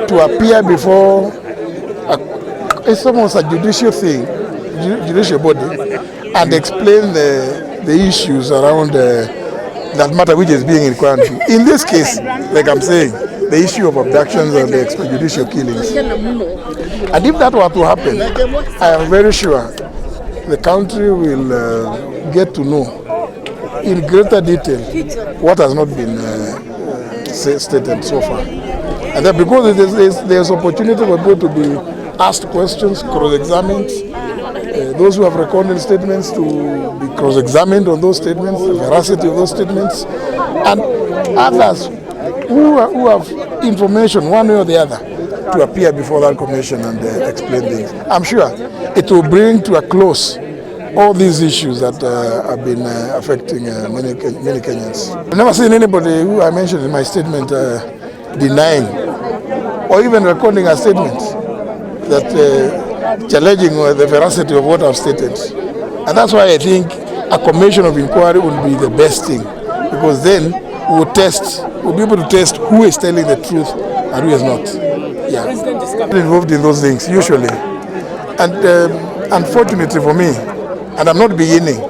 to appear before it's almost a judicial thing, judicial body, and explain the issues around that matter which is being inquired into. In this case, like I'm saying, the issue of abductions and the extrajudicial killings. And if that were to happen, I am very sure the country will get to know in greater detail what has not been stated so far. And that because there's opportunity for people to be asked questions, cross-examined, those who have recorded statements to be cross-examined on those statements, the veracity of those statements, and others who have information one way or the other to appear before that commission and explain things. I'm sure it will bring to a close all these issues that have been affecting many Kenyans. I've never seen anybody who I mentioned in my statement denying or even recording a statement that challenging the veracity of what I've stated. And that's why I think a commission of inquiry would be the best thing, because then we'll be able to test who is telling the truth and who is not. Yeah, involved in those things usually. And unfortunately for me, and I'm not beginning,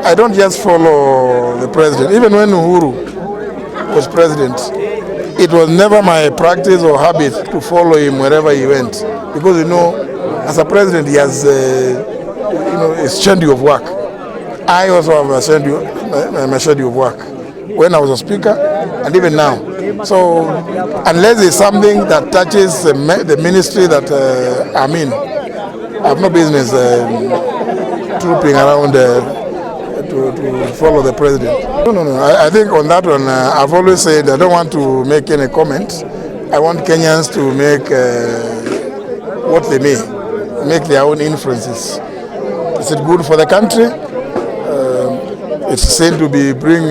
I don't just follow the president. Even when Uhuru was president, it was never my practice or habit to follow him wherever he went, because as a president, he has a schedule of work. I also have a schedule of work when I was a speaker and even now. So unless it's something that touches the ministry that I'm in, I have no business trooping around to follow the president. No. I think on that one, I've always said I don't want to make any comment. I want Kenyans to make what they may, make their own inferences. Is it good for the country? It's said to bring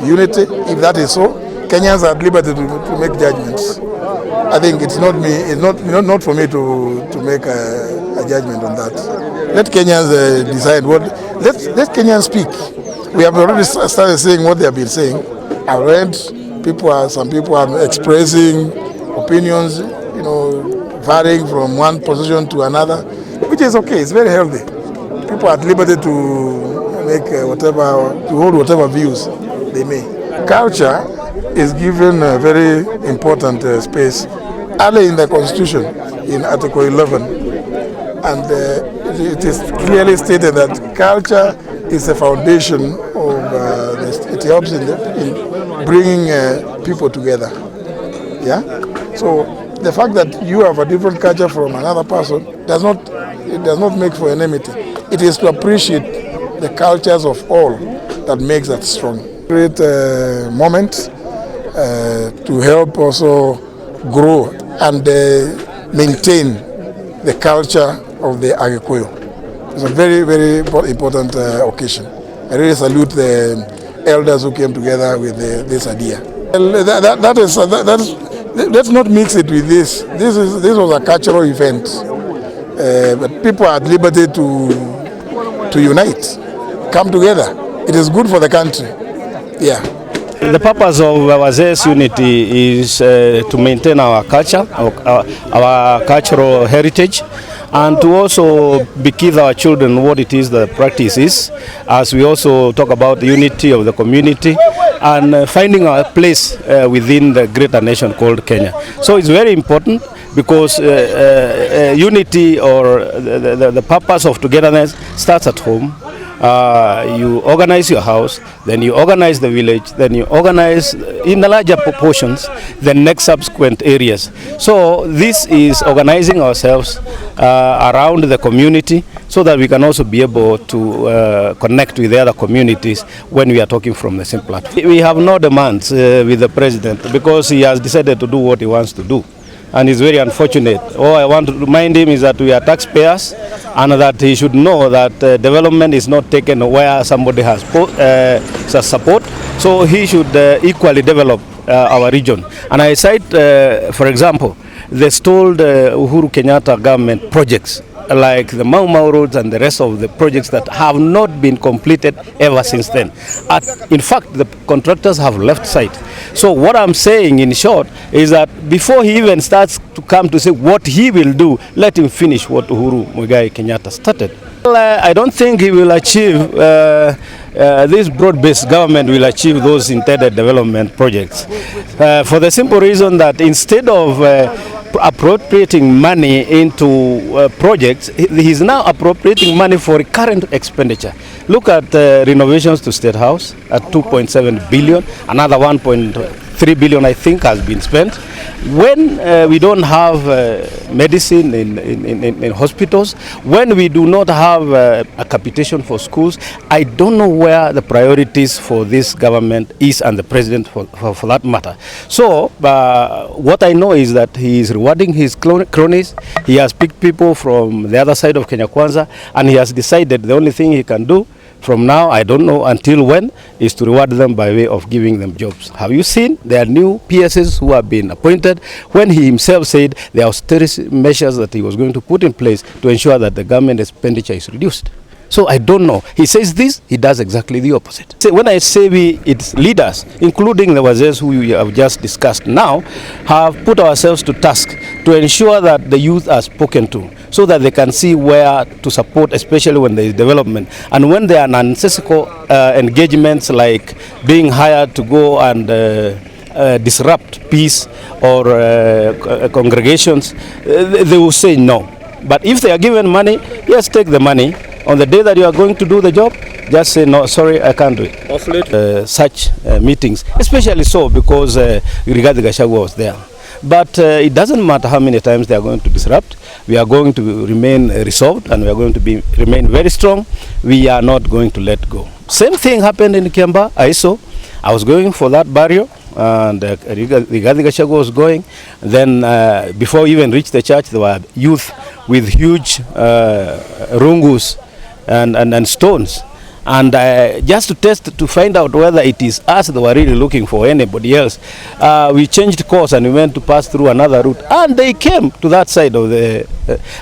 unity. If that is so, Kenyans are at liberty to make judgments. I think it's not me. It's not for me to make a judgment on that. Let Kenyans decide what. Let Kenyans speak. We have already started saying what they have been saying. I read some people are expressing opinions, varying from one position to another, which is okay. It's very healthy. People are at liberty to make to hold whatever views they may. Culture is given a very important space early in the Constitution, in Article 11. And it is clearly stated that culture is the foundation of it helps in bringing people together. Yeah. So the fact that you have a different culture from another person does not make for enmity. It is to appreciate the cultures of all that makes that strong. Great moment to help also grow and maintain the culture of the Agikuyu. It's a very, very important occasion. I really salute the elders who came together with this idea. Let's not mix it with this. This was a cultural event, but people are at liberty to unite, come together. It is good for the country. Yeah. The purpose of our ZS unity is to maintain our culture, our cultural heritage, and to also bequeath our children what it is the practice is, as we also talk about the unity of the community and finding our place within the greater nation called Kenya. So it's very important because unity or the purpose of togetherness starts at home. You organize your house, then you organize the village, then you organize in the larger proportions the next subsequent areas. So this is organizing ourselves around the community so that we can also be able to connect with the other communities when we are talking from the same platform. We have no demands with the president because he has decided to do what he wants to do. And it's very unfortunate. All I want to remind him is that we are taxpayers and that he should know that development is not taken where somebody has support. So he should equally develop our region. And I cite, for example, the stalled Uhuru Kenyatta government projects like the Mau Mau roads and the rest of the projects that have not been completed ever since then. In fact, the contractors have left site. So what I'm saying in short is that before he even starts to come to say what he will do, let him finish what Uhuru Muigai Kenyatta started. Well, I don't think he will achieve, this broad-based government will achieve those intended development projects. For the simple reason that instead of appropriating money into projects, he's now appropriating money for current expenditure. Look at renovations to State House at 2.7 billion, another 1.3 billion I think has been spent. When we don't have medicine in hospitals, when we do not have a capitation for schools, I don't know where the priorities for this government is, and the president for that matter. So what I know is that he is rewarding his cronies. He has picked people from the other side of Kenya Kwanza, and he has decided the only thing he can do from now, I don't know until when, is to reward them by way of giving them jobs. Have you seen their new PSs who have been appointed, when he himself said the austerity measures that he was going to put in place to ensure that the government expenditure is reduced? So I don't know. He says this, he does exactly the opposite. So when I say we, it's leaders, including the wazés who we have just discussed now, have put ourselves to task to ensure that the youth are spoken to, so that they can see where to support, especially when there is development. And when there are nonsensical engagements like being hired to go and disrupt peace or congregations, they will say no. But if they are given money, yes, take the money. On the day that you are going to do the job, just say, no, sorry, I can't do it. Such meetings, especially so because Rigathi Gachagua was there. But it doesn't matter how many times they are going to disrupt. We are going to remain resolved, and we are going to remain very strong. We are not going to let go. Same thing happened in Kiamba. I was going for that barrier, and Rigathi Gachagua was going. Then before we even reached the church, there were youth with huge rungus and stones. And just to test, to find out whether it is us that were really looking for anybody else, we changed course and we went to pass through another route, and they came to that side of the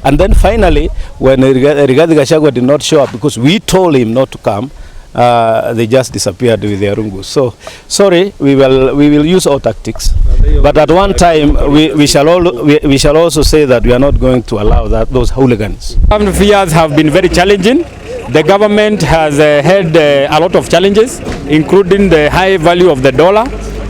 and then finally, when Rigathi Gachagua did not show up because we told him not to come, they just disappeared with their rungus. So sorry, we will use all tactics, but at one time we shall also say that we are not going to allow those hooligans. Years have been very challenging. The government has had a lot of challenges, including the high value of the dollar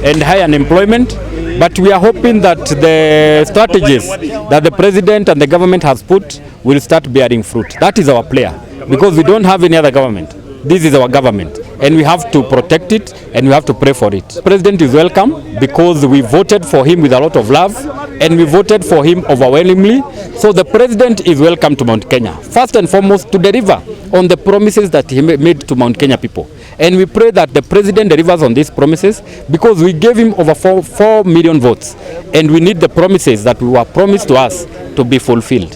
and high unemployment. But we are hoping that the strategies that the president and the government has put will start bearing fruit. That is our prayer, because we don't have any other government. This is our government, and we have to protect it, and we have to pray for it. The president is welcome because we voted for him with a lot of love, and we voted for him overwhelmingly. So the president is welcome to Mount Kenya, first and foremost to deliver on the promises that he made to Mount Kenya people. And we pray that the president delivers on these promises, because we gave him over 4 million votes, and we need the promises that were promised to us to be fulfilled.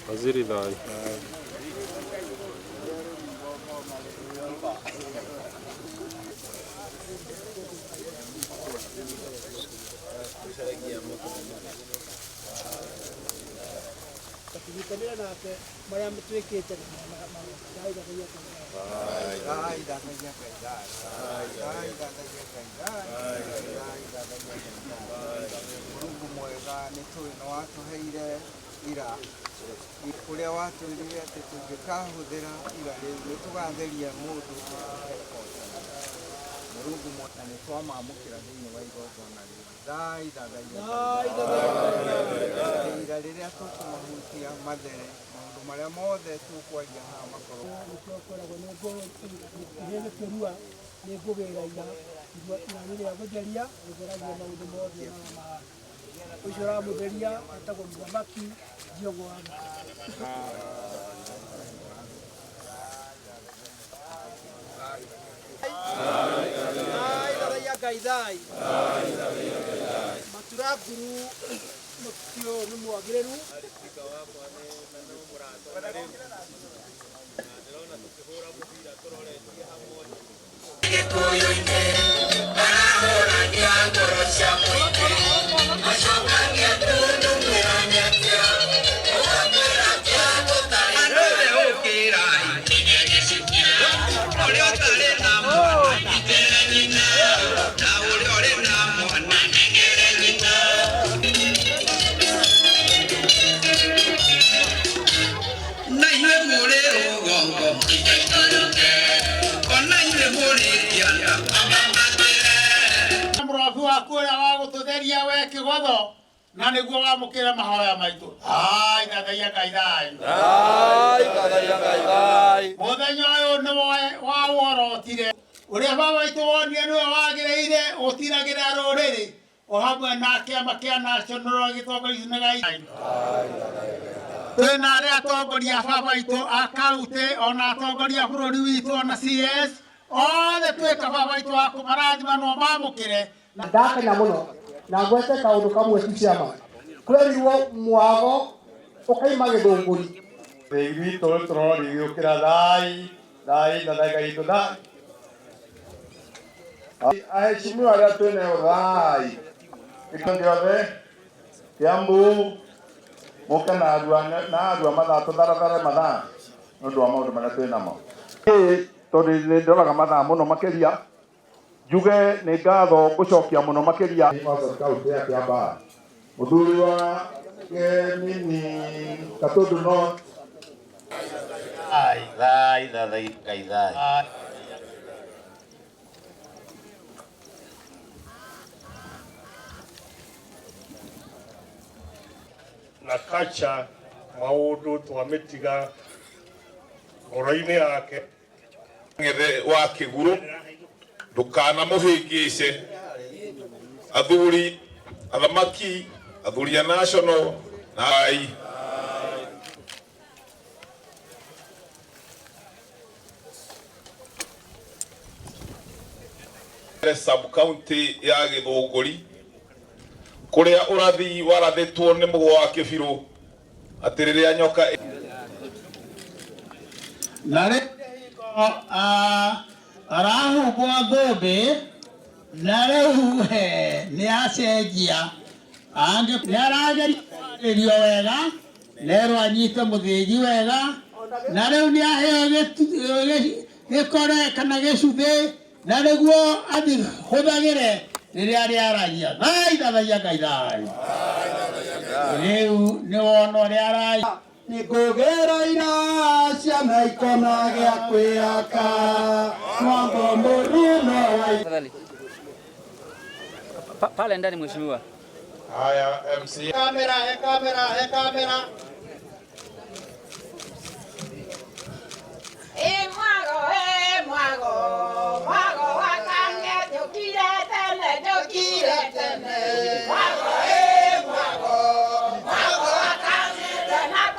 Waziri thai. Kuria watu ndio ati tungikahuthira ira riu tugatheria mundu Mungu na ni twamamukira thiini wa igongona riu thai ira riria tukumahutia mathere maundu maria mothe tukwaria haha makorwo nĩngũgĩra ira nĩ rĩa gũtheria gũtheragia maũndũ mothe na ũcio ũramũtheria etagwo Mũthamaki Njong'o wa Gaithai Maturaguru mutio nĩ mwagĩrĩru na nĩguo wamũkĩre mahoya maitũ. Ai thathaia Gaithai. Mũthenya ũyũ nĩ wa worotire. Ũrĩa baba witũ wonire nĩwe wagĩrĩire ũtiragĩra rũrĩrĩ o hamwe na kĩama kĩa national gĩtongoria nĩ Gaithai. Twĩna arĩa atongoria baba witũ a kaunti ona atongoria bũrũri witũ ona CS othe twĩka baba witũ wa kũmarathima no mamũkĩre. Ndakena mũno na ngwete kaũndũ kamwe ti ciama kwerirwo mwago ũkaima gĩthũngũri Rĩu tũrori gĩũkĩra thai na gaitũ thai. Aheshimiwa arĩa twĩnayo thai gĩkĩro gĩothe Kiambu mũke na andũ a mathaa tũtharatharĩ mathaa nĩ ũndũ wa maũndũ marĩa twĩnamo. Tondũ nĩ ndoraga mathaa mũno makĩria njuge nĩ ngatho gũcokia mũno makĩria kaunti ya Kiambaa mũthuri wa Nini Gatundu North. Gaithai na kacha maũndũ twamĩtiga ngoro-inĩ yake ng'ethe wa kĩguru ndukana mũhĩngĩce athuri athamaki athuri a national na ai sub county ya Gĩthũngũri kuria ũrathi warathĩtwo nĩ mũgũ wa kĩbirũ atĩ rĩrĩa nyoka na rĩu arahubwo thũmbĩ na rĩu nĩ acenjia nĩ aragerio wega nerwo anyite mũthĩgi wega na rĩu nĩ aheo gĩkore kana gĩcuthĩ na nĩguo athihũthagĩre rĩrĩa rĩaragia. Thathaia Gaithai. Rĩu nĩ wona ũrĩa aragia. Nĩngũgĩra ira ciana ikona gĩa kwĩyaka ng'ombe mũruno pale ndani mheshimiwa. Haya MC. Kamera, he kamera. Mwago wakange jokire tene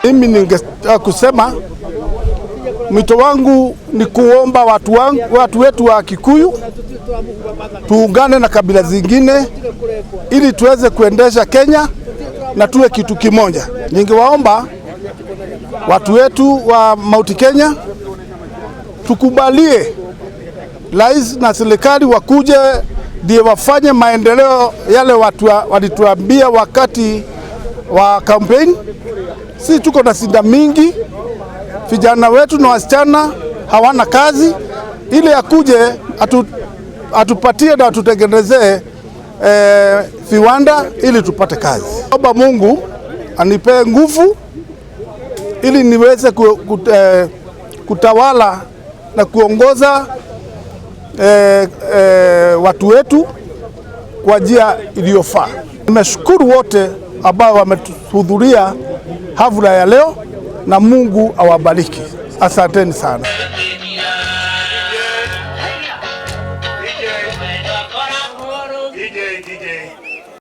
Mimi ningetaka kusema mwito wangu ni kuomba watu wetu wa Kikuyu tuungane na kabila zingine ili tuweze kuendesha Kenya na tuwe kitu kimoja. Ningewaomba watu wetu wa Mt.Kenya tukubalie rais na serikali wakuje ndio wafanye maendeleo yale watu walituambia wakati wa campaign. Si tuko na shida mingi, vijana wetu na wasichana hawana kazi, ili akuje atupatie na atutengenezee viwanda ili tupate kazi. Naomba Mungu anipee nguvu ili niweze kutawala na kuongoza watu wetu kwa njia iliyofaa. Nimeshukuru wote ambao wamehudhuria hafla ya leo na Mungu awabariki. Asanteni sana.